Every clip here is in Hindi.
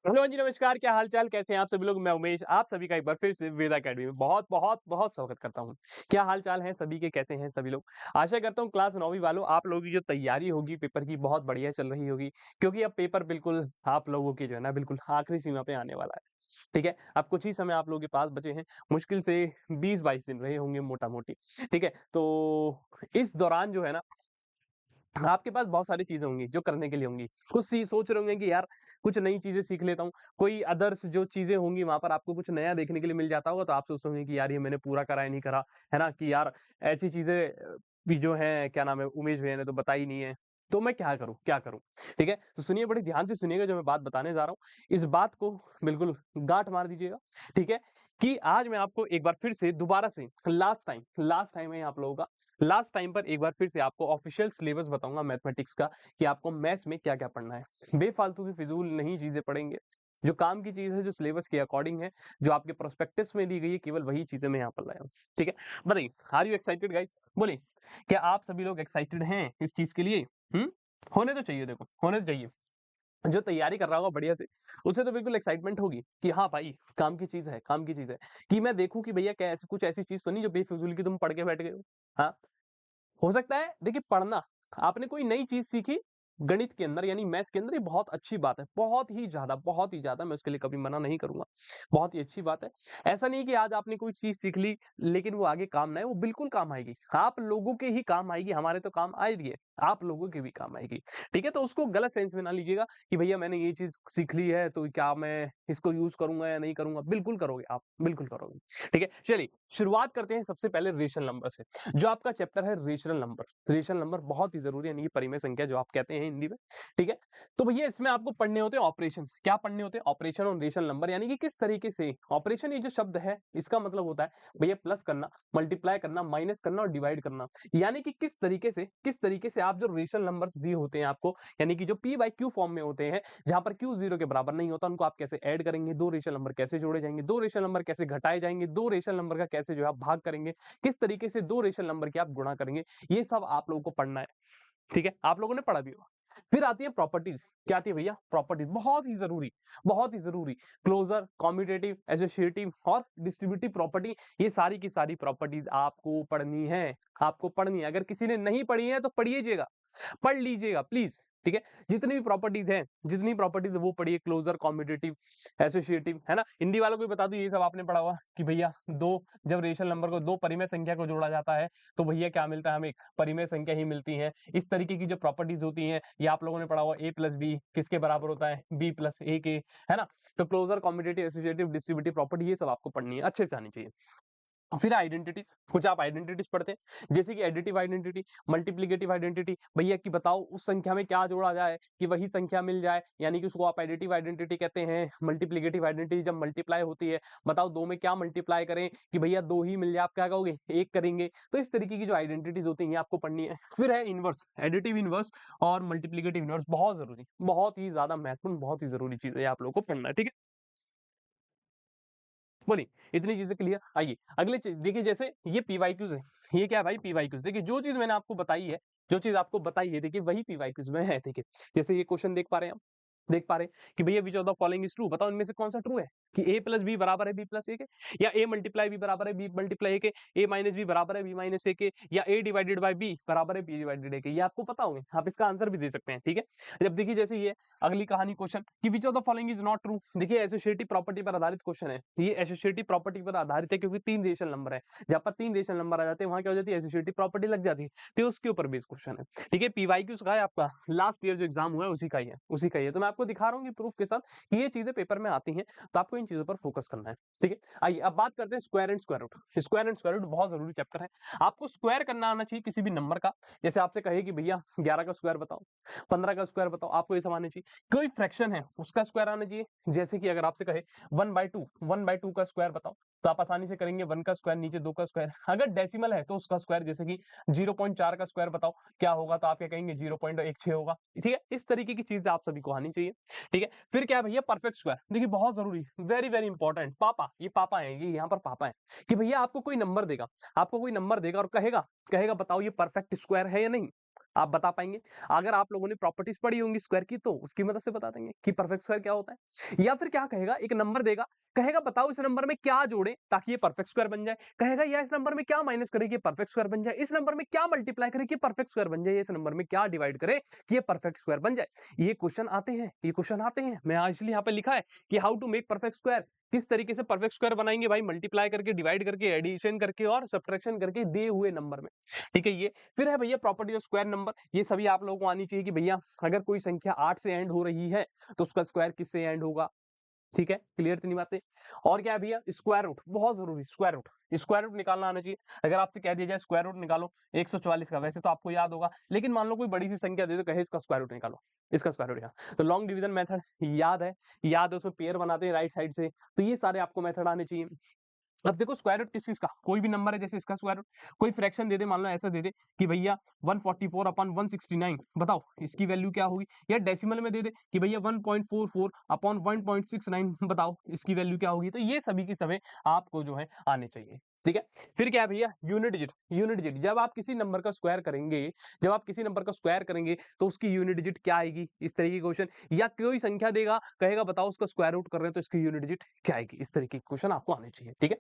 हेलो जी, नमस्कार। क्या हाल चाल, कैसे हैं आप सभी लोग। मैं उमेश आप सभी का एक बार फिर से वेद अकेडमी में बहुत बहुत बहुत स्वागत करता हूं। क्या हाल चाल है सभी के, कैसे हैं सभी लोग। आशा करता हूं क्लास 9वीं वालों आप लोगों की जो तैयारी होगी पेपर की बहुत बढ़िया चल रही होगी, क्योंकि अब पेपर बिल्कुल आप लोगों की जो है ना बिल्कुल आखिरी सीमा पे आने वाला है। ठीक है, अब कुछ ही समय आप लोगों के पास बचे हैं। मुश्किल से 20-22 दिन रहे होंगे मोटा मोटी। ठीक है, तो इस दौरान जो है ना आपके पास बहुत सारी चीज़ें होंगी जो करने के लिए होंगी। कुछ सी सोच रहे होंगे कि यार कुछ नई चीज़ें सीख लेता हूँ। कोई अदर्स जो चीज़ें होंगी वहाँ पर आपको कुछ नया देखने के लिए मिल जाता होगा, तो आप सोचते होंगे कि यार ये मैंने पूरा करा या नहीं करा, है ना? कि यार ऐसी चीज़ें भी जो हैं क्या नाम है उमेश भैया ने तो बताई नहीं है। तो मैं क्या करूँ, क्या करूँ? ठीक है? तो सुनिए, बड़े ध्यान से सुनिएगा जो मैं बात बताने जा रहा हूँ। इस बात को बिल्कुल गाँठ मार दीजिएगा। ठीक है? कि आज मैं आपको एक बार फिर से दोबारा से लास्ट टाइम है आप लोगों का। लास्ट टाइम पर एक बार फिर से आपको ऑफिशियल सिलेबस बताऊंगा मैथमेटिक्स का कि आपको मैथ्स में क्या क्या पढ़ना है। बेफालतू की फिजूल नहीं चीजें पढ़ेंगे। जो काम की चीज है, जो सिलेबस के अकॉर्डिंग है, जो आपके प्रोस्पेक्टस में दी गई है, केवल वही चीजें मैं यहाँ पर लाया हूँ। ठीक है, बताइए, आर यू एक्साइटेड गाइस? बोलिए, क्या आप सभी लोग एक्साइटेड हैं इस चीज के लिए? हम्म, होने तो चाहिए, देखो होने तो चाहिए। जो तैयारी कर रहा होगा बढ़िया से, उसे तो बिल्कुल एक्साइटमेंट होगी कि हाँ भाई, काम की चीज है, काम की चीज है। कि मैं देखूं कि भैया क्या ऐसी कुछ ऐसी चीज तो नहीं जो बेफिजूल की तुम पढ़ के बैठ गए हो। हाँ, हो सकता है। देखिए, पढ़ना, आपने कोई नई चीज सीखी गणित के अंदर यानी मैथ्स के अंदर, ये बहुत अच्छी बात है, बहुत ही ज्यादा। मैं उसके लिए कभी मना नहीं करूंगा, बहुत ही अच्छी बात है। ऐसा नहीं कि आज आपने कोई चीज सीख ली लेकिन वो आगे काम ना है, वो बिल्कुल काम आएगी। आप लोगों के ही काम आएगी, हमारे तो काम आ रही है, आप लोगों के भी काम आएगी। ठीक है, तो उसको गलत सेंस में ना लीजिएगा कि भैया मैंने ये चीज सीख ली है तो क्या मैं इसको यूज करूंगा या नहीं करूंगा। बिल्कुल करोगे आप, बिल्कुल करोगे। ठीक है, चलिए शुरुआत करते हैं सबसे पहले रेशनल नंबर से। जो आपका चैप्टर है रेशनल नंबर, रेशनल नंबर बहुत ही जरूरी है, यानी कि परिमेय संख्या जो आप कहते हैं हिंदी में। ठीक है, तो भैया इसमें आपको पढ़ने होते हैं ऑपरेशन। क्या पढ़ने होते हैं? ऑपरेशन और रेशनल नंबर, यानी कि किस तरीके से ऑपरेशन, ये जो शब्द है इसका मतलब होता है भैया प्लस करना, मल्टीप्लाई करना, माइनस करना और डिवाइड करना। यानी कि किस तरीके से आप जो रेशनल नंबर्स दिए होते हैं आपको, यानी कि जो पी बाई क्यू फॉर्म में होते हैं, जहां पर क्यू जीरो के बराबर नहीं होता, उनको आप कैसे ऐड करेंगे, दो रेशनल नंबर कैसे जोड़े जाएंगे, दो रेशनल नंबर कैसे घटाए जाएंगे, दो रेशनल नंबर का कैसे जो है आप भाग करेंगे, किस तरीके से दो रेशनल नंबर की आप गुणा करेंगे, ये सब आप लोगों को पढ़ना है। ठीक है, आप लोगों ने पढ़ा भी होगा। फिर आती है प्रॉपर्टीज। क्या आती है भैया? प्रॉपर्टीज, बहुत ही जरूरी, बहुत ही जरूरी। क्लोजर, कॉम्यूटेटिव, एसोसिएटिव और डिस्ट्रीब्यूटिव प्रॉपर्टी, ये सारी की सारी प्रॉपर्टीज आपको पढ़नी है। आपको पढ़नी है, अगर किसी ने नहीं पढ़ी है तो पढ़िएगा, पढ़ लीजिएगा प्लीज। ठीक है, जितनी भी प्रॉपर्टीज हैं, जितनी प्रॉपर्टीज वो पढ़िए, क्लोजर, कॉम्यूटेटिव, एसोसिएटिव, है ना। हिंदी वालों को भी बता दूं, ये सब आपने पढ़ा हुआ कि भैया दो, जब रेशनल नंबर को दो परिमेय संख्या को जोड़ा जाता है तो भैया क्या मिलता है, हमें परिमेय संख्या ही मिलती है। इस तरीके की जो प्रॉपर्टीज होती हैं ये आप लोगों ने पढ़ा हुआ। ए प्लस बी किसके बराबर होता है? बी प्लस ए के, है ना। तो closure, commutative, associative, distributive property, ये सब आपको पढ़नी है, अच्छे से आनी चाहिए। फिर आइडेंटिटीज, कुछ आप आइडेंटिटीज पढ़ते हैं, जैसे कि एडिटिव आइडेंटिटी, मल्टीप्लिकेटिव आइडेंटिटी। भैया कि बताओ उस संख्या में क्या जोड़ा जाए कि वही संख्या मिल जाए, यानी कि उसको आप एडिटिव आइडेंटिटी कहते हैं। मल्टीप्लिकेटिव आइडेंटिटी जब मल्टीप्लाई होती है, बताओ दो में क्या मल्टीप्लाई करें कि भैया दो ही मिल जाए, आप क्या कहोगे? एक करेंगे। तो इस तरीके की जो आइडेंटिटीज होती हैं आपको पढ़नी है। फिर है इनवर्स, एडिटिव इनवर्स और मल्टीप्लिकेटिव इनवर्स, बहुत जरूरी, बहुत ही ज्यादा महत्वपूर्ण, बहुत ही जरूरी चीज है, आप लोगों को पढ़ना है। ठीक है, बोलिए, इतनी चीजें क्लियर। आइए अगले चीज देखिए, जैसे ये पीवाईक्यूज है। ये क्या है भाई? पीवाईक्यूज। देखिए जो चीज मैंने आपको बताई है, जो चीज आपको बताई है, देखिए वही पीवाईक्यूज में है। देखिए जैसे ये क्वेश्चन देख पा रहे हैं आप, देख पा रहे हैं कि भैया विच of the following is true, बताओ इनमें से कौन सा ट्रू है कि ए प्लस बी बराबर है बी प्लस ए के, या ए मल्टीप्लाई बी बराबर है बी मल्टीप्लाई ए के, ए माइनस बी बराबर है बी माइनस ए के, या ए डिवाइडेड बाय बी बराबर है बी डिवाइडेड ए के। ये आपको पता होंगे, आप इसका आंसर भी दे सकते हैं। ठीक है, जब देखिए जैसे ये अगली कहानी क्वेश्चन कि विच of the following is not true. देखिए एसोसिएटिव प्रॉपर्टी पर आधारित क्वेश्चन है, ये एसोसिएटिव प्रॉपर्टी पर आधारित है, क्योंकि तीन रेशनल नंबर है, जहां पर तीन रेशनल नंबर आ जाते हैं वहां क्या हो जाती है? एसोसिएटिव प्रॉपर्टी लग जाती है, तो उसके ऊपर बेस्ड क्वेश्चन है। ठीक है, पीवाईक्यू का है आपका, लास्ट ईयर जो एग्जाम हुआ है उसी का ही है, उसी का ही है। तो मैं आपको दिखा रहा हूँ कि प्रूफ के साथ कि ये चीजें पेपर में आती हैं, तो आपको इन चीजों पर फोकस करना है। ठीक है, आइए अब बात करते हैं square and square root. Square and square root बहुत जरूरी चैप्टर है। आपको स्क्वायर करना आना चाहिए किसी भी नंबर का। जैसे आपसे कहे कि भैया 11 का स्क्वायर बताओ, 15 का स्क्वायर बताओ, आपको ये सब आने चाहिए। कोई फ्रैक्शन है उसका स्क्वायर आना चाहिए। जैसे कि अगर आपसे कहे 1/2 का स्क्वायर बताओ, तो आप आसानी से करेंगे, 1 का स्क्वायर नीचे 2 का स्क्वायर। अगर डेसिमल है तो उसका स्क्वायर, जैसे कि 0.4 का स्क्वायर बताओ क्या होगा, तो आप क्या कहेंगे? 0.16 होगा। ठीक है, इस तरीके की चीजें आप सभी को आनी चाहिए। ठीक है, फिर क्या है भैया? Perfect square. देखिए बहुत जरूरी, वेरी वेरी इंपॉर्टेंट। पापा, ये पापा है, ये यहाँ पर पापा है कि भैया आपको कोई नंबर देगा, आपको कोई नंबर देगा और कहेगा कहेगा बताओ ये परफेक्ट स्क्वायर है या नहीं। आप बता पाएंगे? अगर आप लोगों ने प्रॉपर्टीज पढ़ी होंगी स्क्वायर की तो उसकी मदद से बता देंगे कि परफेक्ट स्क्वायर क्या होता है। या फिर क्या कहेगा, एक नंबर देगा, कहेगा बताओ इस नंबर में क्या जोड़े ताकि ये परफेक्ट स्क्वायर बन जाए, कहेगा या इस नंबर में क्या माइनस करे कि ये परफेक्ट स्क्वायर बन जाए, इस नंबर में क्या मल्टीप्लाई करे कि परफेक्ट स्क्वायर बन जाए, इस नंबर में क्या डिवाइड करे कि ये परफेक्ट स्क्वायर बन जाए। ये क्वेश्चन आते हैं, ये क्वेश्चन आते हैं। मैं इसलिए यहाँ पे लिखा है कि how to make perfect square, किस तरीके से परफेक्ट स्क्वायर बनाएंगे भाई, मल्टीप्लाई करके, डिवाइड करके, एडिशन करके और सब्ट्रैक्शन करके दिए हुए नंबर में। ठीक है, ये फिर है भैया प्रॉपर्टी ऑफ स्क्वायर नंबर। ये सभी आप लोगों को आनी चाहिए कि भैया अगर कोई संख्या 8 से एंड हो रही है तो उसका स्क्वायर किससे एंड होगा। ठीक है, क्लियर इतनी बातें। और क्या है भैया, स्क्वायर रूट बहुत जरूरी, स्क्वायर रूट, स्क्वायर रूट निकालना आना चाहिए। अगर आपसे कह दिया जाए स्क्वायर रूट निकालो 144 का, वैसे तो आपको याद होगा, लेकिन मान लो कोई बड़ी सी संख्या दे दो, कहे इसका स्क्वायर रूट निकालो, इसका स्क्वायर रूट यहाँ, तो लॉन्ग डिवीजन मेथड याद है, याद है, उसमें पेयर बनाते हैं राइट साइड से, तो ये सारे आपको मेथड आने चाहिए। अब देखो स्क्वायर रूट किस का, कोई भी नंबर है जैसे इसका स्क्वायर रूट, कोई फ्रैक्शन दे दे, मान लो ऐसा दे दे कि भैया 144 अपॉन 169, बताओ इसकी वैल्यू क्या होगी। या डेसिमल में दे दे कि भैया 1.44 अपॉन 1.69, बताओ इसकी वैल्यू क्या होगी। तो ये सभी के सभी आपको जो है आने चाहिए। ठीक है, फिर क्या है भैया, यूनिट डिजिट। यूनिट डिजिट जब आप किसी नंबर का स्क्वायर करेंगे, जब आप किसी नंबर का स्क्वायर करेंगे तो उसकी यूनिट डिजिट क्या आएगी, इस तरीके के क्वेश्चन। या कोई संख्या देगा, कहेगा बताओ उसका स्क्वायर रूट कर रहे हैं तो इसकी यूनिट डिजिट क्या आएगी, इस तरीके के क्वेश्चन आपको आने चाहिए। ठीक है,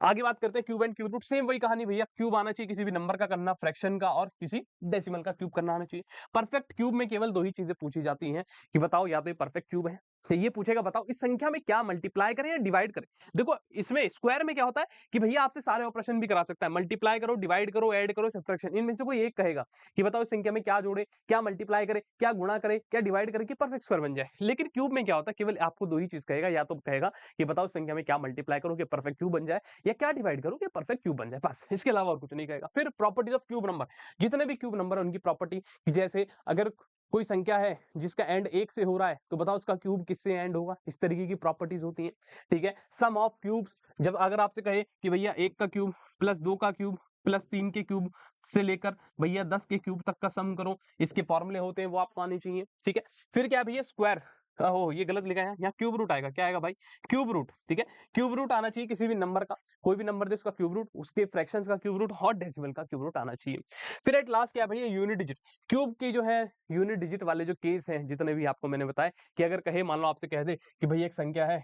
आगे बात करते हैं cube and cube root. Same वही कहानी भैया, क्यूब आना चाहिए किसी भी नंबर का करना, फ्रैक्शन का और किसी डेसिमल का क्यूब करना आना चाहिए। परफेक्ट क्यूब में केवल दो ही चीजें पूछी जाती हैं कि बताओ या तो ये परफेक्ट क्यूब है, तो ये पूछेगा बताओ इस संख्या में क्या मल्टीप्लाई करें या डिवाइड करें। देखो इसमें स्क्वायर में क्या होता है कि भैया आपसे सारे ऑपरेशन भी करा सकता है, मल्टीप्लाई करो, डिवाइड करो, ऐड करो, सब्ट्रैक्शन, इनमें से कोई एक कहेगा कि बताओ इस संख्या में क्या जोड़े, क्या मल्टीप्लाई करे, क्या गुणा करे, क्या डिवाइड करे कि परफेक्ट स्क्वायर बन जाए। लेकिन क्यूब में क्या होता है, केवल आपको दो ही चीज कहेगा, या तो कहेगा कि बताओ इस संख्या में क्या मल्टीप्लाई करो कि परफेक्ट क्यूब बन जाए, या क्या डिवाइड करो कि परफेक्ट क्यूब बन जाए, बस इसके अलावा और कुछ नहीं कहेगा। फिर प्रॉपर्टीज ऑफ क्यूब नंबर, जितने भी क्यूब नंबर है उनकी प्रॉपर्टी, जैसे अगर कोई संख्या है जिसका एंड 1 से हो रहा है तो बताओ उसका क्यूब किससे एंड होगा, इस तरीके की प्रॉपर्टीज होती हैं। ठीक है, सम ऑफ क्यूब्स, जब अगर आपसे कहे कि भैया 1 का क्यूब प्लस 2 का क्यूब प्लस 3 के क्यूब से लेकर भैया 10 के क्यूब तक का सम करो, इसके फॉर्मूले होते हैं वो आपको आने चाहिए। ठीक है, फिर क्या है भैया, स्क्वायर, ओह ये गलत लिखा है यहाँ क्यूब रूट आएगा, क्या आएगा भाई, क्यूब रूट। ठीक है, क्यूब रूट आना चाहिए किसी भी नंबर का, कोई भी नंबर दे उसका क्यूब रूट, उसके फ्रैक्शंस का क्यूब रूट और डेसिमल का क्यूब रूट आना चाहिए। फिर एट लास्ट क्या है भैया, यूनिट डिजिट। क्यूब की जो है यूनिट डिजिट वाले जो केस हैं जितने भी आपको मैंने बताए, कि अगर कहे मान लो आपसे कह दे कि भैया एक संख्या है,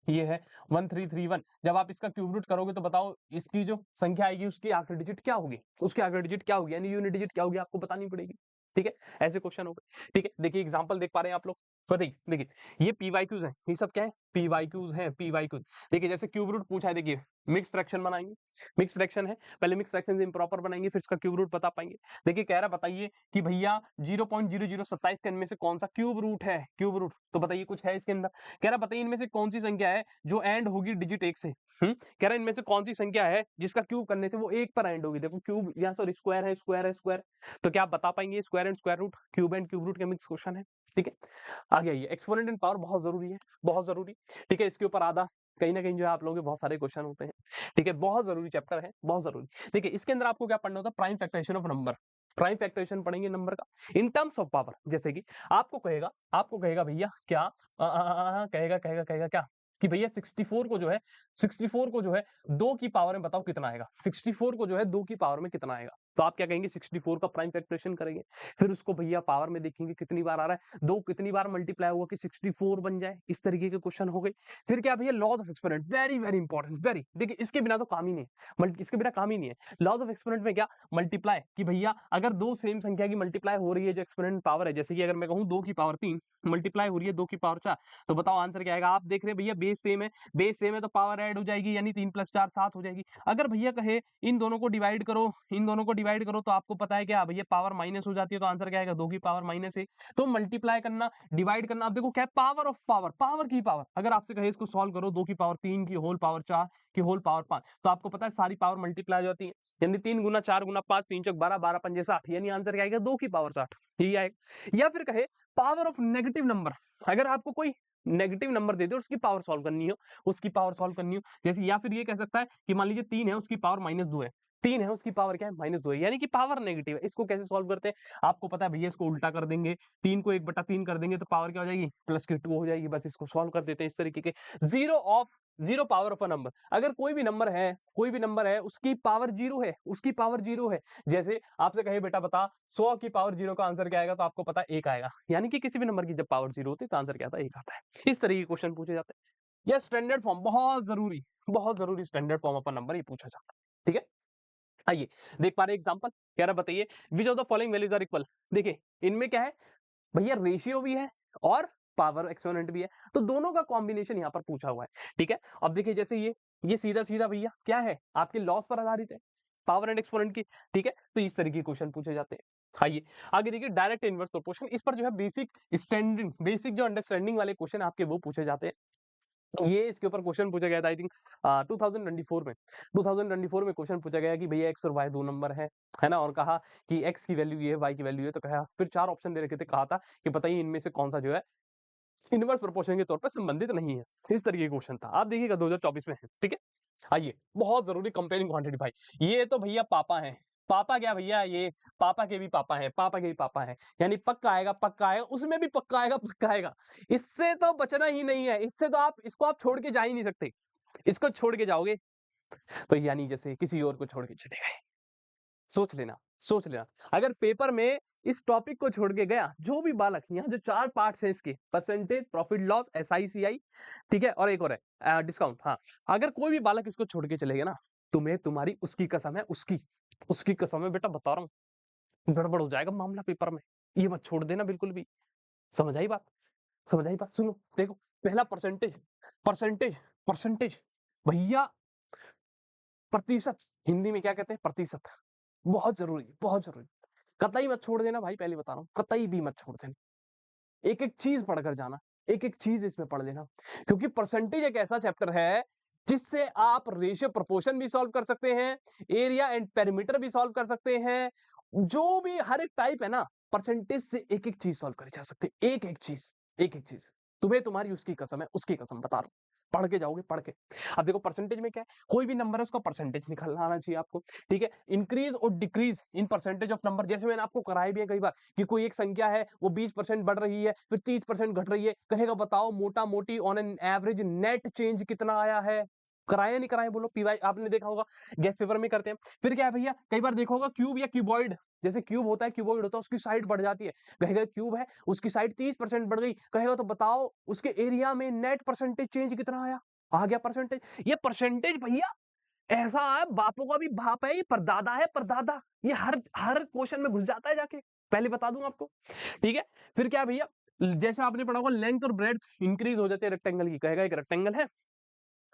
ये है 1331, जब आप इसका क्यूब रूट करोगे तो बताओ इसकी जो संख्या आएगी उसकी आखिरी डिजिट क्या होगी, उसकी आखिरी डिजिट क्या होगी, यानी यूनिट डिजिट क्या होगी आपको बतानी पड़ेगी। ठीक है, ऐसे क्वेश्चन हो गए। ठीक है, देखिए एग्जांपल देख पा रहे हैं आप लोग, बताइए देखिए, ये पीवाईक्यूज है, ये सब क्या है, पीवाईक्यूज है, पीवाईक्यूज। देखिए जैसे क्यूब रूट पूछा है, देखिए मिक्स फ्रैक्शन बनाएंगे, मिक्स फ्रैक्शन है, पहले मिक्स फ्रैक्शन से इम्प्रॉपर बनाएंगे फिर इसका क्यूब रूट बता पाएंगे। देखिए कह रहा बताइए कि भैया 0.0027 के इनमें से कौन सा क्यूब रूट है, क्यूब रूट, तो बताइए कुछ है इसके अंदर। कह रहा बताइए इनमें से कौन सी संख्या है जो एंड होगी डिजिट 1 से, कह रहा इनमें से कौन सी संख्या है जिसका क्यूब करने से वो 1 पर एंड होगी। देखो क्यूब यहाँ सॉरी स्क्वायर है, स्क्वायर है, स्क्वायर, तो क्या आप बता पाएंगे square and square root, cube and cube root का मिक्स क्वेश्चन है। ठीक है, आगे आइए, एक्सपोनेंट एंड पावर बहुत जरूरी है, बहुत जरूरी। ठीक है, इसके ऊपर आधा कहीं ना कहीं जो है आप लोगों के बहुत सारे क्वेश्चन होते हैं। ठीक है, बहुत जरूरी चैप्टर है, बहुत जरूरी। देखिए इसके अंदर आपको क्या पढ़ना होता है, prime factorization of number, prime factorization पढ़ेंगे नंबर का इन टर्म्स ऑफ पावर। जैसे कि आपको कहेगा भैया क्या कहेगा कहेगा कहेगा क्या कि भैया 64 को जो है 64 को जो है 2 की पावर में बताओ कितना आएगा, 64 को जो है 2 की पावर में कितना आएगा। तो आप क्या कहेंगे 64 का प्राइम फैक्टराइजेशन करेंगे, फिर उसको भैया पावर में देखेंगे कितनी बार आ रहा है, 2 कितनी बार मल्टीप्लाई हुआ कि 64 बन जाए, इस तरीके के क्वेश्चन हो गए। फिर क्या भैया, laws of exponent, very very important, very, देखिए इसके बिना तो काम ही नहीं है, इसके बिना काम ही नहीं है। लॉज ऑफ एक्सपोनेंट में क्या, मल्टीप्लाई, कि भैया अगर दो सेम संख्या की मल्टीप्लाई हो रही है, जो एक्सपोनेंट पावर है, जैसे कि अगर मैं कहूँ 2 की पावर 3 मल्टीप्लाई हो रही है 2 की पावर 4, तो बताओ आंसर क्या आएगा। आप देख रहे हैं भैया बेस सेम है, बेस सेम है तो पावर ऐड हो जाएगी, यानी 3 + 4 7 हो जाएगी। अगर भैया कहे इन दोनों को डिवाइड करो, इन दोनों को डिवाइड करो, तो आपको पता है क्या भैया पावर माइनस हो जाती है, तो आंसर क्या आएगा 2 की पावर -1। तो मल्टीप्लाई करना, डिवाइड करना, अब देखो क्या है, पावर ऑफ पावर, पावर की पावर। अगर आपसे कहे इसको सॉल्व करो 2 की पावर 3 की होल पावर 4 की होल पावर 5, तो आपको पता है सारी पावर मल्टीप्लाई हो जाती है, यानी 3 गुना 4 गुना 5 3 चौक 12 12 पंजे 60, यानी आंसर क्या आएगा 2 की पावर 60, यही आएगा। या फिर कहे पावर ऑफ नेगेटिव नंबर, अगर आपको कोई नेगेटिव नंबर दे दे और उसकी पावर सॉल्व करनी हो, उसकी पावर सॉल्व करनी हो, जैसे, या फिर ये कह सकता है कि मान लीजिए 3 है उसकी पावर -2 है, 3 है उसकी पावर क्या है -2 है, यानी कि पावर नेगेटिव है। इसको कैसे सॉल्व करते हैं? आपको पता है भैया इसको उल्टा कर देंगे, 3 को 1/3 कर देंगे तो पावर क्या हो जाएगी? +2 हो जाएगी। बस इसको सॉल्व कर देते हैं इस तरीके के। 0 पावर ऑफ अ नंबर, अगर कोई भी नंबर है उसकी पावर 0 है, उसकी पावर 0 है। जैसे आपसे कहे बेटा बता 100 की पावर 0 का आंसर क्या आएगा? तो आपको पता है 1 आएगा। यानी कि किसी भी नंबर की जब पावर 0 होती है तो आंसर क्या आता है? 1 आता है। इस तरीके के क्वेश्चन पूछे जाते हैं। या स्टैंडर्ड फॉर्म बहुत जरूरी standard form of a number ये पूछा जाता है। ठीक है, आइए देख पा रहे एग्जांपल कह रहा बताइए which of the following values are equal. देखिए इनमें क्या है भैया, रेशियो भी है और पावर एक्सपोनेंट भी है, तो दोनों का कॉम्बिनेशन यहाँ पर पूछा हुआ है। ठीक है, अब देखिए जैसे ये सीधा सीधा भैया क्या है, आपके लॉस पर आधारित है, पावर एंड एक्सपोनेंट की। ठीक है, तो इस तरीके के क्वेश्चन पूछे जाते हैं। आइए आगे देखिए डायरेक्ट इनवर्स प्रोपोर्शन, इस पर जो है बेसिक जो अंडरस्टैंडिंग वाले क्वेश्चन आपके वो पूछे जाते हैं। ये इसके ऊपर क्वेश्चन पूछा गया था आई थिंक 2024 में। 2024 में क्वेश्चन पूछा गया कि भैया एक्स और वाई दो नंबर है ना, और कहा कि एक्स की वैल्यू ये है, वाई की वैल्यू ये, तो कहा फिर 4 ऑप्शन दे रखे थे, कहा था कि बताइए इनमें से कौन सा जो है इनवर्स प्रोपोर्शन के तौर पर संबंधित नहीं है। इस तरीके का क्वेश्चन था, आप देखिएगा 2024 में है। ठीक है, आइए बहुत जरूरी कंपेयरिंग क्वांटिटी भाई, ये तो भैया पापा है। पापा क्या भैया, ये पापा के भी पापा है, पापा के भी पापा है, यानी पक्का आएगा, उसमें भी पक्का आएगा। इससे तो बचना ही नहीं है, इससे तो आप इसको आप छोड़ के जा ही नहीं सकते। इसको छोड़ के जाओगे तो यानी जैसे किसी और को छोड़ के चले गए। सोच लेना, अगर पेपर में इस टॉपिक को छोड़ के गया जो भी बालक, यहाँ जो 4 पार्ट्स हैं इसके, परसेंटेज, प्रॉफिट लॉस, SICI, ठीक है, और एक और है डिस्काउंट। हाँ, अगर कोई भी बालक इसको छोड़ के चले गया ना, तुम्हें तुम्हारी उसकी कसम है, उसकी कसम है बेटा, बता रहा हूँ गड़बड़ हो जाएगा मामला पेपर में। ये मत छोड़ देना बिल्कुल भी। समझ आई बात? सुनो देखो, पहला परसेंटेज, परसेंटेज परसेंटेज भैया, प्रतिशत, हिंदी में क्या कहते हैं? प्रतिशत। बहुत जरूरी, कतई मत छोड़ देना भाई, पहले बता रहा हूँ, कतई भी मत छोड़ देना। एक एक चीज पढ़कर जाना, एक एक चीज इसमें पढ़ लेना, क्योंकि परसेंटेज एक ऐसा चैप्टर है जिससे आप रेशियो प्रोपोर्शन भी सॉल्व कर सकते हैं, एरिया एंड पेरीमीटर भी सॉल्व कर सकते हैं। जो भी हर एक टाइप है ना, परसेंटेज से एक एक चीज सॉल्व करी जा सकती है, एक एक चीज। तुम्हें तुम्हारी उसकी कसम है, उसकी कसम बता रहा हूँ, पढ़ के जाओगे, पढ़ के। अब देखो परसेंटेज में क्या है, कोई भी नंबर है उसका परसेंटेज निकालना आना चाहिए आपको। ठीक है, इंक्रीज और decrease in percentage of number, जैसे मैंने आपको कराया भी है कई बार कि कोई एक संख्या है वो 20% बढ़ रही है, फिर 30% घट रही है, कहेगा बताओ मोटा मोटी on an average net change कितना आया है। कराया नहीं कराया बोलो, पीवाई आपने देखा होगा, गैस पेपर में करते हैं। फिर क्या है भैया, कई बार देखा होगा क्यूब या क्यूबॉइड, जैसे क्यूब होता है, क्यूबॉइड होता है, उसकी साइड बढ़ जाती है, कहेगा क्यूब है उसकी साइड 30% बढ़ गई, कहेगा तो बताओ उसके एरिया में नेट परसेंटेज चेंज कितना आया। आ गया परसेंटेज। ये परसेंटेज भैया ऐसा है, बापों का भी बाप है, ये परदादा है, परदादा। ये हर हर क्वेश्चन में घुस जाता है जाके, पहले बता दूं आपको। ठीक है, फिर क्या भैया, जैसे आपने पढ़ा होगा लेंथ और ब्रेड्थ इंक्रीज हो जाते हैं रेक्टेंगल की, कहेगा एक रेक्टेंगल है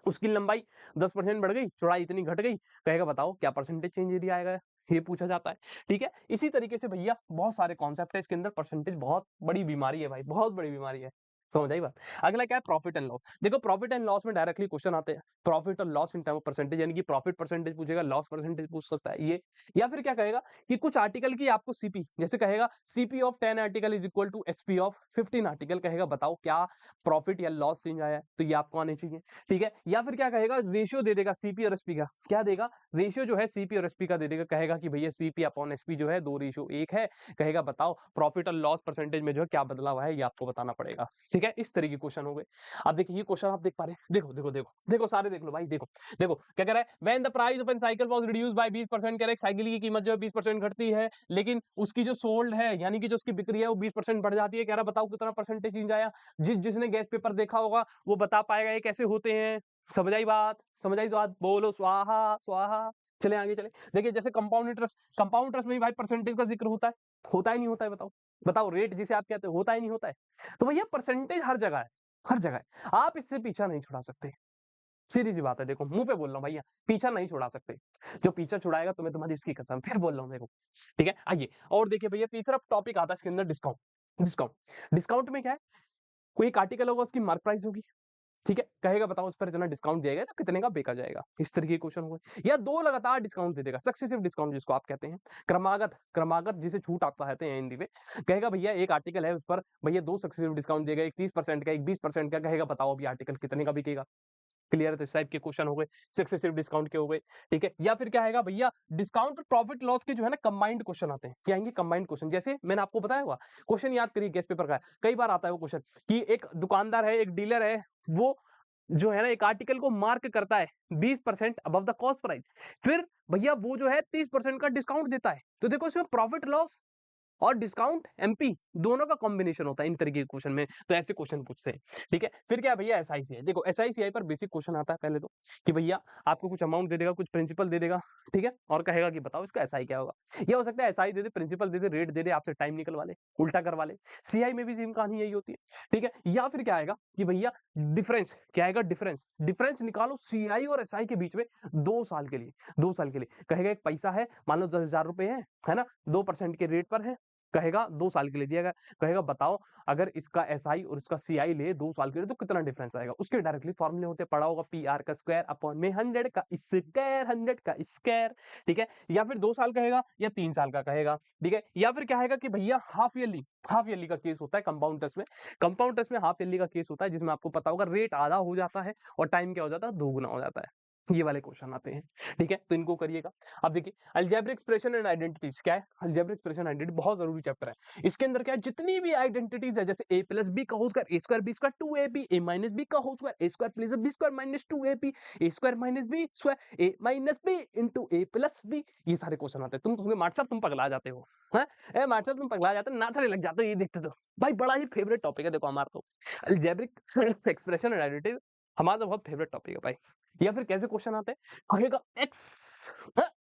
उसकी लंबाई 10% बढ़ गई, चौड़ाई इतनी घट गई, कहेगा बताओ क्या परसेंटेज चेंज एरिया आएगा, ये पूछा जाता है। ठीक है, इसी तरीके से भैया बहुत सारे कॉन्सेप्ट है इसके अंदर। परसेंटेज बहुत बड़ी बीमारी है भाई, बहुत बड़ी बीमारी है। समझ आई बात? अगला क्या है, प्रॉफिट एंड लॉस। देखो प्रॉफिट एंड लॉस में डायरेक्टली क्वेश्चन आते हैं, प्रॉफिट और loss in term of percentage, यानी कि प्रॉफिट परसेंटेज पूछेगा, लॉस परसेंटेज पूछ सकता है ये। या फिर क्या कहेगा कि कुछ आर्टिकल की आपको सीपी, जैसे कहेगा CP of 10 article is equal to SP of 15 article, कहेगा बताओ क्या प्रॉफिट या लॉस चेंज आया है, तो ये आपको आने चाहिए। ठीक है, या फिर क्या कहेगा, रेशियो दे देगा सीपी और एसपी का, क्या देगा, रेशियो जो है सीपी और एसपी का दे देगा, कहेगा कि भैया सीपी अपॉन एसपी जो है 2:1 है, कहेगा बताओ प्रॉफिट और लॉस परसेंटेज में जो है क्या बदलाव है, ये आपको बताना पड़ेगा। ठीक है, इस तरीके के क्वेश्चन हो गए। अब देखिए ये क्वेश्चन आप देख पा रहे हैं, देखो सारे देख लो भाई, देखो क्या कह रहा है, when the price of an cycle was reduced by 20%, कह रहा है साइकिल की कीमत जो है 20% घटती है, लेकिन उसकी जो सोल्ड है यानी कि जो उसकी बिक्री है वो 20% बढ़ जाती है, कह रहा बताओ कितना परसेंटेज चेंज आया। जिसने गैस पेपर देखा होगा वो बता पाएगा ये कैसे होते हैं। समझ आई बात? बोलो स्वाहा स्वाहा। चले आगे चले, देखिए जैसे कंपाउंड इंटरेस्ट, में भी भाई परसेंटेज का जिक्र होता है नहीं होता है, बताओ रेट जिसे आप कहते हो होता है नहीं होता है। तो भैया परसेंटेज हर जगह है, हर जगह है, आप इससे पीछा नहीं छुड़ा सकते। सीधी सी बात है, देखो मुंह पे बोल रहा हूँ भैया, पीछा नहीं छुड़ा सकते। जो पीछा छुड़ाएगा तुम्हें तुम्हारी उसकी कसम, फिर बोल रहा हूँ देखो। ठीक है, आइए और देखिए भैया तीसरा टॉपिक आता है इसके अंदर, डिस्काउंट में क्या है, कोई एक आर्टिकल होगा उसकी मार्क प्राइस होगी। ठीक है, कहेगा बताओ उस पर इतना डिस्काउंट दिया गया तो कितने का बेचा जाएगा। इस तरीके के क्वेश्चन हुए, या दो लगातार डिस्काउंट दे देगा, सक्सेसिव डिस्काउंट जिसको आप कहते हैं, क्रमागत जिसे छूट आप कहते हैं हिंदी में। कहेगा भैया एक आर्टिकल है उस पर भैया 2 सक्सेसिव डिस्काउंट दिए गए, एक 30% का, एक 20% का, कहेगा बताओ अभी आर्टिकल कितने का बिकेगा। क्लियर है? तो इस टाइप के क्वेश्चन हो गए, सक्सेसिव डिस्काउंट के हो गए, ठीक है? या फिर क्या आएगा भैया, डिस्काउंट और प्रॉफिट लॉस के जो है ना कंबाइंड क्वेश्चन आते हैं। क्या आएंगे? Combined question. जैसे मैंने आपको बताया हुआ क्वेश्चन, याद करिए, गेस्ट पेपर का है, कई बार आता है वो क्वेश्चन कि एक दुकानदार है, एक डीलर है, वो जो है ना एक आर्टिकल को मार्क करता है 20% अबव द कॉस्ट प्राइस, फिर भैया वो जो है 30% का डिस्काउंट देता है। तो देखो इसमें प्रॉफिट लॉस और डिस्काउंट एमपी दोनों का कॉम्बिनेशन होता है इन तरीके के क्वेश्चन में। तो ऐसे क्वेश्चन पूछते हैं, ठीक है? फिर क्या भैया, एसआईसीआई। देखो एसआईसीआई पर बेसिक क्वेश्चन आता है पहले तो, कि भैया आपको कुछ अमाउंट दे देगा, कुछ प्रिंसिपल दे देगा, ठीक है, और कहेगा कि बताओ इसका एसआई क्या होगा। या हो सकता है एसआई दे दे, प्रिंसिपल दे दे, रेट दे दे, आपसे टाइम निकलवा ले, उल्टा करवा ले। सीआई में भी सेम कहानी यही होती है, ठीक है? या फिर क्या आएगा कि भैया डिफरेंस, क्या आएगा? डिफरेंस, डिफरेंस निकालो सीआई और एसआई के बीच में 2 साल के लिए, 2 साल के लिए। कहेगा एक पैसा है, मान लो 10,000 रुपए है ना, 2% के रेट पर है, कहेगा 2 साल के लिए दिया गया, कहेगा बताओ अगर इसका एसआई और इसका सीआई ले 2 साल के लिए तो कितना डिफरेंस आएगा। उसके डायरेक्टली फॉर्मूले होते, पढ़ा होगा, पी आर का स्क्वायर अपॉन में 100 का स्क्वायर, 100 का स्क्वायर, ठीक है? या फिर 2 साल कहेगा या 3 साल का कहेगा, ठीक है? या फिर क्या है कि भैया हाफ ईयरली, हाफ ईयरली का केस होता है कंपाउंड टेस्ट में। कंपाउंड टेस्ट में हाफ ईयरली का केस होता है, जिसमें आपको पता होगा रेट आधा हो जाता है और टाइम क्या हो जाता है, दोगुना हो जाता है। ये वाले क्वेश्चन आते हैं, ठीक है? तो इनको करिएगा। अब देखिए अलजेब्रिक एक्सप्रेशन एंड आइडेंटिटीज, क्या है? अलजेब्रिक एक्सप्रेशन आइडेंटिटी बहुत जरूरी चैप्टर है। इसके अंदर क्या है, जितनी भी आइडेंटिटीज है, जैसे a प्लस बी का whole square, A square B square 2ab, a minus B का whole square, A square plus B square minus 2ab, A square minus B square, a minus B into A plus B, ये सारे क्वेश्चन आते हैं। तुम कहोगे मार्ट साहब तुम पगला जाते हो, हैं? ए मार्ट साहब तुम पगला जाते हो, नाचने लग जाते हो ये देखते तो। भाई बड़ा ही फेवरेट टॉपिक है, देखो हमारा तो अलजेब्रिक एक्सप्रेशन एंड आइडेंटिटी हमारा तो बहुत फेवरेट टॉपिक है भाई। या फिर कैसे क्वेश्चन आते हैं, कहेगा x,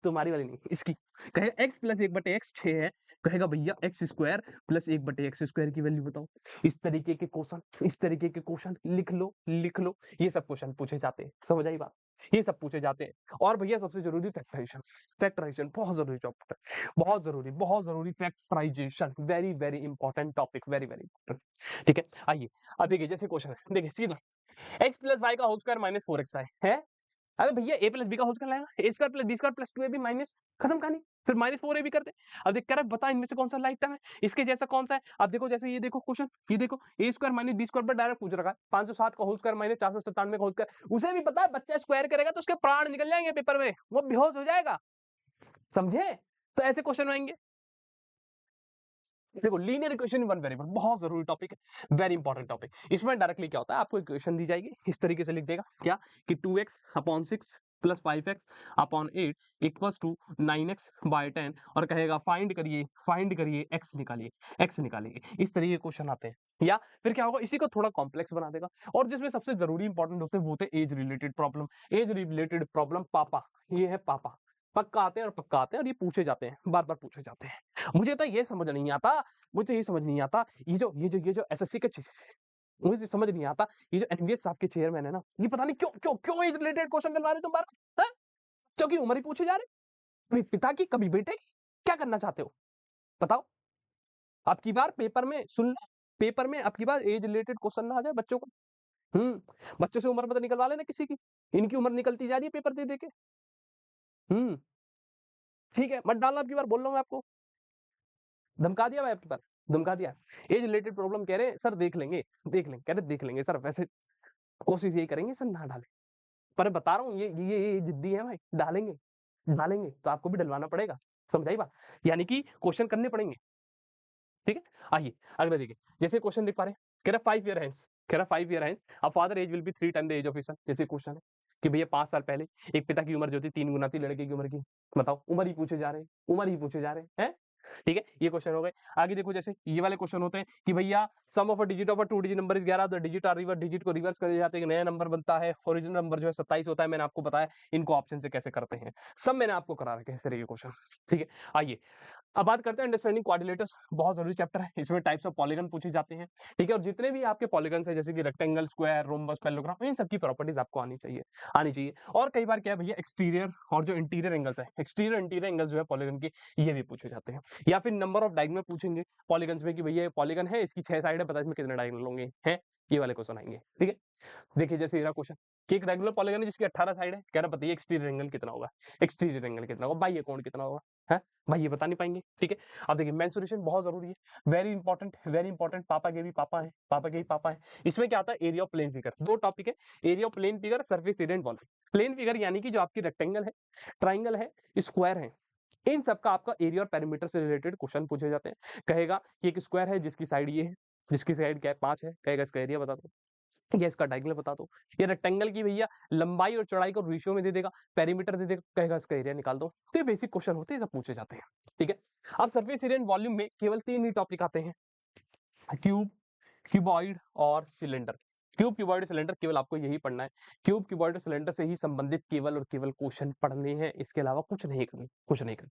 तुम्हारी वाली नहीं इसकी, कहेगा x प्लस 1/x 6 है, कहेगा भैया x square plus 1/x square की वैल्यू बताओ। इस तरीके के क्वेश्चन, इस तरीके के क्वेश्चन लिख लो, लिख लो। ये सब क्वेश्चन पूछे जाते हैं, समझ आई बात? ये सब पूछे जाते हैं। और भैया सबसे जरूरी फैक्टराइजेशन, फैक्टराइजेशन बहुत जरूरी टॉपिक, बहुत जरूरी, बहुत जरूरी factorisation, very very important topic, very very important, ठीक है? आइए अब देखिए, जैसे क्वेश्चन है, देखिए सीधा x प्लस वाई का होल स्क्वायर माइनस 4x है। अबे भैया ए प्लस बी का होल स्क्वायर लाएगा, A square plus B square plus 2ab minus, खत्म कहानी। फिर माइनस 4ab भी करते। अब देख कर बता इनमें से कौन सा लाइफ टाइम है, इसके जैसा कौन सा है। अब देखो जैसे ये देखो क्वेश्चन, ये देखो ए स्क्वायर माइनस बी स्क्वायर पर डायरेक्ट पूछ रखा है, 507 का होल स्क्वायर माइनस 497 का होल स्क्वायर। उसे भी पता है बच्चा स्क्वायर करेगा तो उसके प्राण निकल जाएंगे पेपर में, वो बेहोश हो जाएगा, समझे? तो ऐसे क्वेश्चन आएंगे। देखो linear equation in one variable बहुत जरूरी टॉपिक है, वेरी इंपॉर्टेंट टॉपिक। इसमें डायरेक्टली क्या होता है, आपको इक्वेशन दी जाएगी, इस तरीके से लिख देगा क्या कि 2x upon 6 plus 5x upon 8 equals to 9x by 10, और कहेगा फाइंड करिए, फाइंड करिए x निकालिए, x निकालिए। इस तरीके के क्वेश्चन आते हैं। या फिर क्या होगा, इसी को थोड़ा कॉम्प्लेक्स बना देगा, और जिसमें सबसे जरूरी इंपॉर्टेंट होते हैं वो होते हैं age related problem. Age related problem पापा, ये है पापा, पक्का आते हैं और पक्का आते हैं, और ये पूछे जाते हैं, बार बार पूछे जाते हैं। मुझे तो ये समझ नहीं आता, मुझे ये समझ नहीं आता, ये जो एसएससी के मुझे समझ नहीं आता, ये जो एनवीएस साहब के चेयरमैन है ना, ये पता नहीं क्यों क्यों क्यों एज रिलेटेड क्वेश्चन डलवा रहे तुम बार, हैं? क्योंकि उम्र ही पूछे जा रहे, कभी पिता की कभी बेटे की, क्या करना चाहते हो बताओ? अब की बार पेपर में सुन लो, पेपर में अब की बार एज रिलेटेड क्वेश्चन ना आ जाए बच्चों को। बच्चों से उम्र मत निकलवा लेना किसी की, इनकी उम्र निकलती जा रही है पेपर दे दे के। ठीक है, मत डालना अब की बार, बोल रहा हूँ मैं आपको, धमका दिया भाई आपके पास, धमका दिया। एज रिलेटेड प्रॉब्लम कह रहे हैं सर देख लेंगे, देख लेंगे, कह रहे देख लेंगे सर, वैसे कोशिश यही करेंगे सर ना डालें, पर बता रहा हूँ ये जिद्दी है भाई, डालेंगे, डालेंगे तो आपको भी डलवाना पड़ेगा, समझ आई बात? यानी कि क्वेश्चन करने पड़ेंगे, ठीक है? आइए अगला देखिए, जैसे क्वेश्चन देख पा रहे हैं, कह रहा 5 ईयर हैंस, कह रहा 5 year hence a father age will be 3 time the age of his son. जैसे क्वेश्चन है कि भैया 5 साल पहले एक पिता की उम्र जो थी 3 गुना थी लड़के की उम्र की, बताओ, उम्र ही पूछे जा रहे हैं, उम्र ही पूछे जा रहे हैं, ठीक है? ये क्वेश्चन हो गए। आगे देखो, जैसे ये वाले क्वेश्चन होते हैं कि भैया sum of a digit of a 2 digit number is 11, the digit are reverse, digit को रिवर्स करे जाते हैं, एक नया नंबर बनता है, ओरिजिनल नंबर जो है 27 होता है, मैंने आपको बताया इनको ऑप्शन से कैसे करते हैं, सब मैंने आपको करा रखे हैं इस तरह के क्वेश्चन, ठीक है? आइए अब बात करते हैं अंडरस्टैंडिंग क्वाड्रिलेटर्स, बहुत जरूरी चैप्टर है, इसमें टाइप्स ऑफ पॉलीगन पूछे जाते हैं, ठीक है? और जितने भी आपके पॉलीगन्स हैं जैसे कि रेक्टेंगल, स्क्वायर, रोम्बस, पैरेललोग्राम, इन सब की प्रॉपर्टीज आपको आनी चाहिए, आनी चाहिए। और कई बार क्या है भैया, एक्सटीरियर और जो इंटीरियर एंगल्स है, एक्सटीरियर इंटीरियर एंगल्स जो है पॉलीगन की, ये भी पूछे जाते हैं। या फिर नंबर ऑफ डायगोनल पूछेंगे पॉलीगन्स में कि भैया पॉलीगन है, इसकी 6 साइड है, बता इसमें कितने डायगोनल होंगे, हैं? ये वाले क्वेश्चन आएंगे, ठीक है। देखिए जैसे ये रहा क्वेश्चन कि एक रेगुलर पॉलीगन है जिसकी 18 साइड है, कह रहा बताइए एक्सटीरियर एंगल कितना होगा, एक्सटीरियर एंगल कितना होगा, बाह्य कोण कितना होगा, है भाई ये बता नहीं पाएंगे, ठीक है। अब देखिए मेंसुरेशन बहुत जरूरी है, वेरी इंपॉर्टेंट, पापा के भी पापा है, पापा के भी पापा है। इसमें क्या आता है, एरिया ऑफ प्लेन फिगर, दो टॉपिक है, area of plane figure, surface area and volume. Plane figure यानी कि जो आपकी रेक्टेंगल है, ट्राइंगल है, स्क्वायर है, इन सबका आपका एरिया और पैरामीटर से रिलेटेड क्वेश्चन पूछे जाते हैं। कहेगा कि एक स्क्वायर है जिसकी साइड ये है, जिसकी साइड क्या है 5 है, कहेगा इसका एरिया बता दो, या इसका डायगोनल बता दो। ये रेक्टेंगल की भैया लंबाई और चौड़ाई को रेशियो में दे देगा, पेरीमीटर दे देगा, कहेगा इसका एरिया निकाल दो। तो ये बेसिक क्वेश्चन होते हैं, सब पूछे जाते हैं, ठीक है। अब सरफेस एरिया एंड वॉल्यूम में केवल 3 ही टॉपिक आते हैं, क्यूब, क्यूबॉइड और सिलेंडर। क्यूब, क्यूबॉइड, सिलेंडर, केवल आपको यही पढ़ना है। क्यूब, क्यूबॉइड और सिलेंडर से ही संबंधित केवल और केवल क्वेश्चन पढ़ने हैं, इसके अलावा कुछ नहीं करना, कुछ नहीं करना।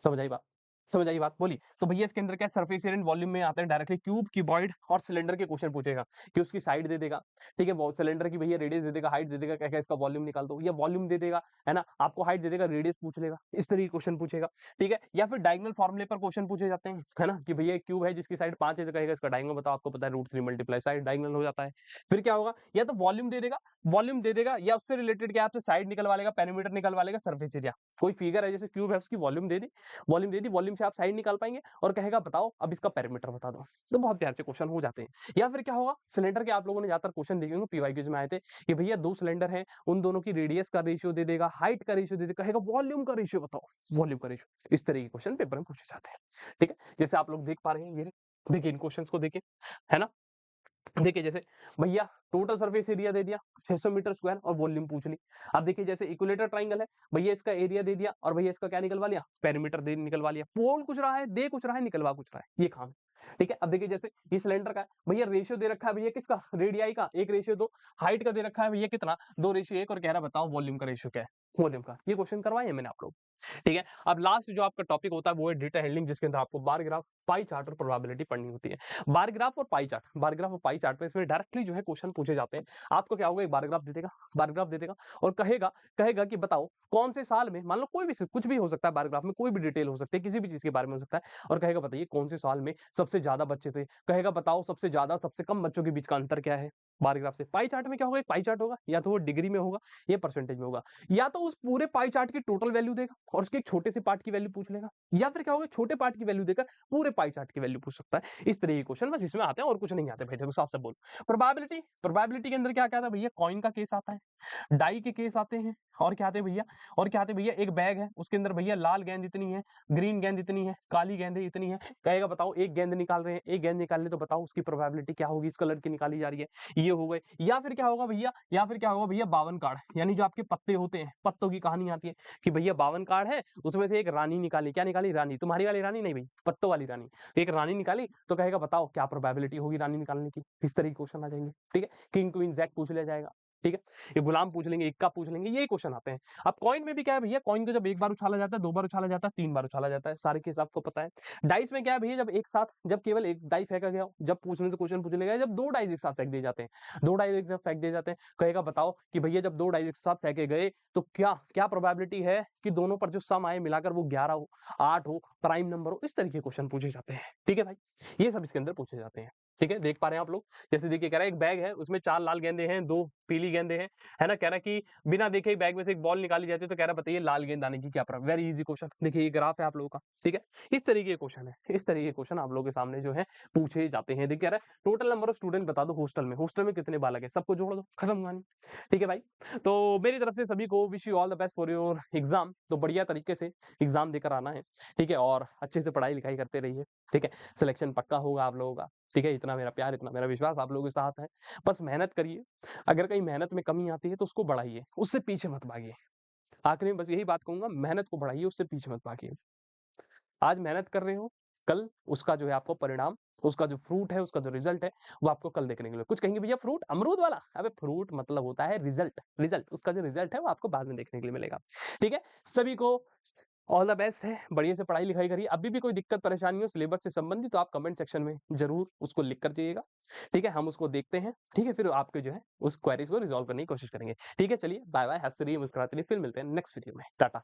समझ आई बात, समझ आई बात, बोली। तो भैया इसके अंदर क्या सरफेस एरिया एंड वॉल्यूम में आते हैं डायरेक्टली क्यूब, क्यूबॉइड और सिलेंडर के क्वेश्चन पूछेगा कि उसकी साइड दे देगा, ठीक है, वो सिलेंडर की भैया रेडियस दे देगा, हाइट दे देगा, कहेगा इसका वॉल्यूम निकाल दो, या वॉल्यूम दे देगा, है ना, आपको हाइट दे देगा, रेडियस पूछ लेगा, इस तरह के क्वेश्चन पूछेगा, ठीक है। या फिर डायगोनल फॉर्मूले पर क्वेश्चन पूछे जाते हैं, है ना, कि भैया क्यूब है जिसकी साइड 5 है, तो कहेगा इसका डायगोनल बताओ, आपको पता है √3 मल्टीप्लाई साइड, डायगोनल हो जाता है। फिर क्या होगा, या तो वॉल्यूम दे देगा, या उससे रिलेटेड क्या आपसे साइड निकलवा लेगा, पेरीमीटर निकलवा लेगा, सरफेस एरिया, कोई फिगर है जैसे क्यूब है उसकी वॉल्यूम दे दी, वॉल्यूम से आप साइड निकाल पाएंगे और कहेगा बताओ अब इसका पेरीमीटर बता दो। तो बहुत प्यार से क्वेश्चन हो जाते हैं। या फिर क्या होगा, सिलेंडर के आप लोगों ने ज्यादातर क्वेश्चन देखे होंगे, पीवाईक्यूज में आए थे कि भैया 2 सिलेंडर हैं, उन दोनों की रेडियस का रेशियो दे देगा, हाइट का रेशियो दे देगा, कहेगा वॉल्यूम का रेशियो बताओ, वॉल्यूम का रेशियो। इस तरह के क्वेश्चन पेपर में पूछे जाते हैं, ठीक है। जैसे आप लोग देख पा रहे हैं, ये देखिए इन क्वेश्चंस को देखिए, है ना। देखिए जैसे भैया टोटल सरफेस एरिया दे दिया 600 मीटर स्क्वायर और वॉल्यूम पूछ ली। अब देखिए जैसे इक्विलेटर ट्राइंगल है, भैया इसका एरिया दे दिया और भैया इसका क्या निकलवा लिया, पेरीमीटर दे निकलवा लिया। बोल कुछ रहा है, दे कुछ रहा है, निकलवा कुछ रहा है, ये काम है, ठीक है। अब देखिए जैसे ये सिलेंडर का है, भैया रेशियो दे रखा है भैया किसका, रेडियाई का 1:2, हाइट का दे रखा है भैया कितना 2:1 और कह रहा बताओ वॉल्यूम का रेशियो क्या है, वॉल्यूम का। ये क्वेश्चन करवाए हैं मैंने आप लोग, ठीक है। अब लास्ट जो आपका टॉपिक होता है वो है डेटा हैंडलिंग, जिसके अंदर आपको बार ग्राफ, पाई चार्ट और प्रोबेबिलिटी पढ़नी होती है। बार ग्राफ और पाई चार्ट, बार ग्राफ और पाई चार्ट पे इसमें डायरेक्टली जो है क्वेश्चन पूछे जाते हैं। आपको क्या होगा, एक बार ग्राफ दे देगा, बार ग्राफ दे देगा और कहेगा कहेगा कि बताओ कौन से साल में, मान लो कोई भी कुछ भी हो सकता है, बार ग्राफ में कोई भी डिटेल हो सकती है, किसी भी चीज के बारे में हो सकता है, और कहेगा बताइए कौन से साल में सबसे ज्यादा बच्चे थे, कहेगा बताओ सबसे ज्यादा सबसे कम बच्चों के बीच का अंतर क्या है। बार ग्राफ से पाई चार्ट में क्या होगा, एक पाई चार्ट होगा, या तो वो डिग्री में होगा या परसेंटेज में होगा, या तो उस पूरे पाई चार्ट की टोटल वैल्यू देगा और उसके एक छोटे से पार्ट की वैल्यू पूछ लेगा, या फिर क्या होगा छोटे पार्ट की वैल्यू देकर पूरे पाई चार्ट की वैल्यू पूछ सकता है। इस तरह के क्वेश्चन बस इसमें आते हैं और कुछ नहीं आते भाई, देखो साफ साफ बोलो। प्रोबेबिलिटी के अंदर क्या क्या आता है भैया, कॉइन का केस आता है, डाई के केस आते हैं, और क्या आते हैं भैया, एक बैग है उसके अंदर भैया लाल गेंद इतनी है, ग्रीन गेंद इतनी है, काली गेंद इतनी है, कहेगा बताओ एक गेंद निकाल रहे हैं, एक गेंद निकालने तो बताओ उसकी प्रोबेबिलिटी क्या होगी, इस कलर की निकाली जा रही है, ये हो गए। या फिर क्या होगा भैया, 52 कार्ड, यानी जो आपके पत्ते होते हैं, पत्तों की कहानी आती है कि भैया 52 कार्ड है, उसमें से एक रानी निकाली, क्या निकाली, रानी, तुम्हारी वाली रानी नहीं भाई, पत्तों वाली रानी, तो एक रानी निकाली, तो कहेगा बताओ क्या प्रोबेबिलिटी होगी रानी निकालने की। इस तरह के क्वेश्चन आ जाएंगे, ठीक है। किंग क्वीन जैक पूछ लिया जाएगा, ठीक है, ये गुलाम पूछ लेंगे, इक्का पूछ लेंगे, ये क्वेश्चन आते हैं। अब कॉइन में भी क्या है भैया, कॉइन को जब एक बार उछाला जाता है, 2 बार उछाला जाता है, 3 बार उछाला जाता है, सारे केस आपको पता है। डाइस में क्या है भैया, जब एक साथ, जब केवल एक डाई फेंका गया हो, जब पूछने से क्वेश्चन पूछ लेगा, जब 2 डाइस एक साथ फेंक दिए जाते हैं, 2 डाइस एक साथ फेंक दिए जाते हैं, कहेगा बताओ कि भैया जब 2 डाइस एक साथ फेंके गए तो क्या क्या प्रोबेबिलिटी है कि दोनों पर जो सम आए मिलाकर वो 11 हो, 8 हो, प्राइम नंबर हो। इस तरीके के क्वेश्चन पूछे जाते हैं, ठीक है भाई, ये सब इसके अंदर पूछे जाते हैं, ठीक है। देख पा रहे हैं आप लोग, जैसे देखिए कह रहा है एक बैग है, उसमें 4 लाल गेंदे हैं, 2 पीली गेंदे हैं, है ना, कह रहा है कि बिना देखे ही बैग में से एक बॉल निकाली जाती है, तो कह रहा है बताइए लाल गेंद आने की क्या प्रोबेबिलिटी। वेरी इजी क्वेश्चन, देखिए ये ग्राफ है आप लोगों का, ठीक है। इस तरीके के क्वेश्चन है, इस तरीके के क्वेश्चन आप लोगों के सामने जो है पूछे जाते हैं। देखिए कह रहा है टोटल नंबर ऑफ स्टूडेंट बता दो हॉस्टल में कितने बालक है, सबको जोड़ दो, खत्म कहानी, ठीक है भाई। तो मेरी तरफ से सभी को wish you all the best for your exam. तो बढ़िया तरीके से एग्जाम देकर आना है, ठीक है, और अच्छे से पढ़ाई लिखाई करते रहिए, ठीक है। सिलेक्शन पक्का होगा आप लोगों का, ठीक है, इतना मेरा प्यार, इतना मेरा विश्वास आप लोगों के साथ है। बस मेहनत करिए, अगर कहीं मेहनत में कमी आती है तो उसको बढ़ाइए, उससे पीछे मत भागिए। आखिरी में बस यही बात कहूंगा, मेहनत को बढ़ाइए, उससे पीछे मत भागिए। आज मेहनत कर रहे हो, कल उसका जो है आपको परिणाम, उसका जो फ्रूट है, उसका जो रिजल्ट है, वो आपको कल देखने के लिए। कुछ कहेंगे भैया फ्रूट अमरूद वाला, अबे फ्रूट मतलब होता है रिजल्ट, उसका जो रिजल्ट है वो आपको बाद में देखने के लिए मिलेगा, ठीक है। सभी को ऑल द बेस्ट है, बढ़िया से पढ़ाई लिखाई करिए। अभी भी कोई दिक्कत परेशानी हो सिलेबस से संबंधित तो आप कमेंट सेक्शन में जरूर उसको लिख कर जाइएगा, ठीक है, हम उसको देखते हैं, ठीक है, फिर आपके जो है उस क्वेरीज को रिजॉल्व करने की कोशिश करेंगे, ठीक है। चलिए बाय बाय, हंसते रहिए, मुस्कुराते रहिए, फिर मिलते हैं नेक्स्ट वीडियो में, टाटा।